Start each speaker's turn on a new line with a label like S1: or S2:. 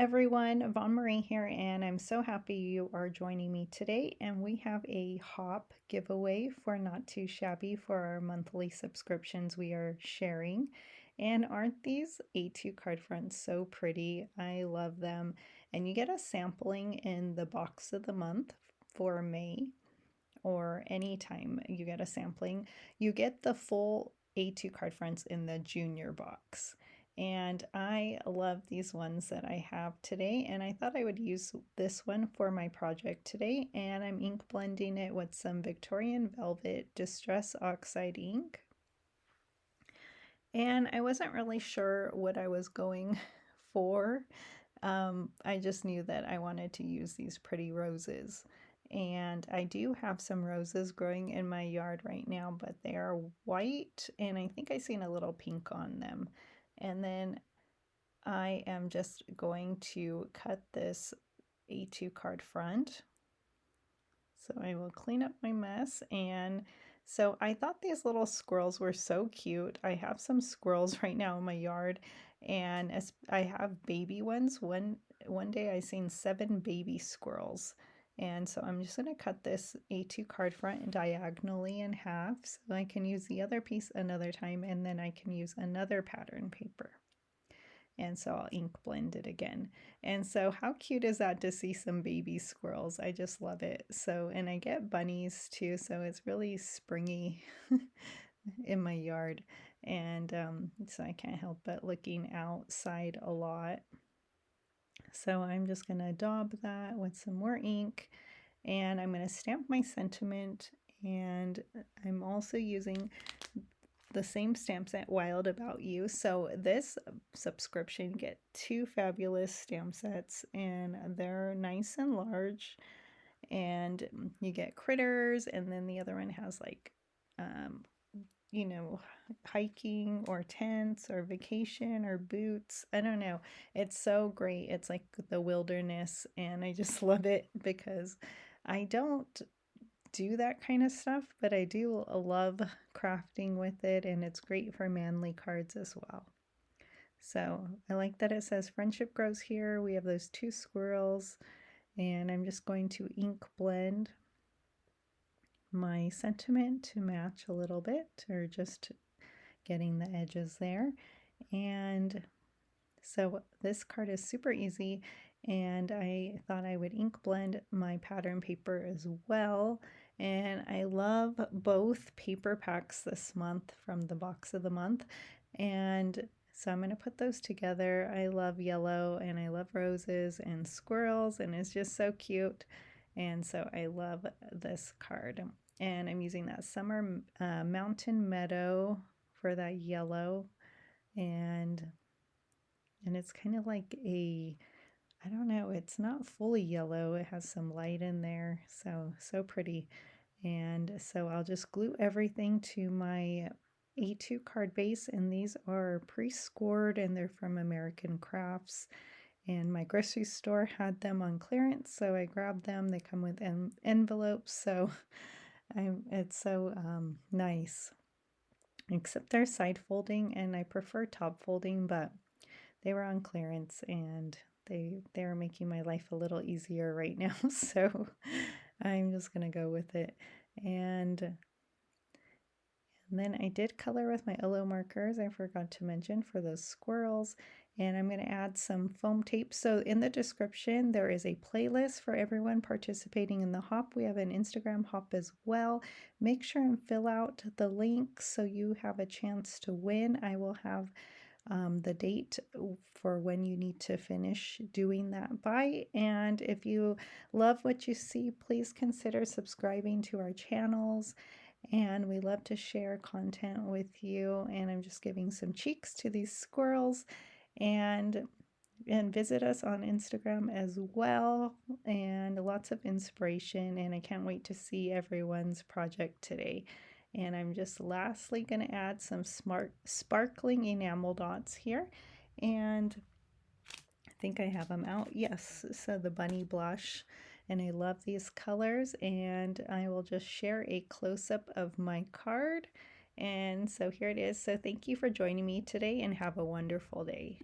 S1: everyone, Von Marie here, and I'm so happy you are joining me today. And we have a hop giveaway for Not Too Shabby for our monthly subscriptions we are sharing. And aren't these A2 card fronts so pretty? I love them. And you get a sampling in the box of the month for May, or anytime you get a sampling. You get the full A2 card fronts in the junior box. And I love these ones that I have today, and I thought I would use this one for my project today, and I'm ink blending it with some Victorian Velvet Distress Oxide ink. And I wasn't really sure what I was going for. I just knew that I wanted to use these pretty roses. And I do have some roses growing in my yard right now, but they are white, and I think I seen a little pink on them. And then I am just going to cut this A2 card front. So I will clean up my mess. And so I thought these little squirrels were so cute. I have some squirrels right now in my yard, and as I have baby ones. One day I seen 7 baby squirrels. And so I'm just going to cut this A2 card front diagonally in half so I can use the other piece another time, and then I can use another pattern paper. And so I'll ink blend it again. And so how cute is that to see some baby squirrels? I just love it. So, and I get bunnies too, so it's really springy in my yard. And so I can't help but looking outside a lot. So I'm just going to daub that with some more ink, and I'm going to stamp my sentiment, and I'm also using the same stamps at Wild About You. So this subscription get 2 fabulous stamp sets, and they're nice and large, and you get critters, and then the other one has like you know, hiking or tents or vacation or boots. I don't know. It's so great. It's like the wilderness, and I just love it because I don't do that kind of stuff, but I do love crafting with it, and it's great for manly cards as well. So I like that it says friendship grows here. We have those 2 squirrels, and I'm just going to ink blend my sentiment to match a little bit, or just getting the edges there. And so this card is super easy, and I thought I would ink blend my pattern paper as well. And I love both paper packs this month from the box of the month. And so I'm going to put those together. I love yellow, and I love roses and squirrels, and it's just so cute. And so I love this card. And I'm using that Summer Mountain Meadow for that yellow. And it's kind of like a, I don't know, it's not fully yellow. It has some light in there. So pretty. And so I'll just glue everything to my A2 card base, and these are pre-scored, and they're from American Crafts. And my grocery store had them on clearance, so I grabbed them. They come with envelopes, so it's so nice. Except they're side folding, and I prefer top folding, but they were on clearance, and they're making my life a little easier right now, so I'm just gonna go with it. And then I did color with my Olo markers, I forgot to mention, for those squirrels. And I'm going to add some foam tape. So in the description, there is a playlist for everyone participating in the hop. We have an Instagram hop as well. Make sure and fill out the link so you have a chance to win. I will have the date for when you need to finish doing that by. And if you love what you see, please consider subscribing to our channels. And we love to share content with you. And I'm just giving some cheeks to these squirrels. And visit us on Instagram as well, and lots of inspiration, and I can't wait to see everyone's project today. And I'm just lastly going to add some sparkling enamel dots here, and I think I have them out. Yes, so the bunny blush, and I love these colors, and I will just share a close-up of my card. And so here it is. So thank you for joining me today, and have a wonderful day.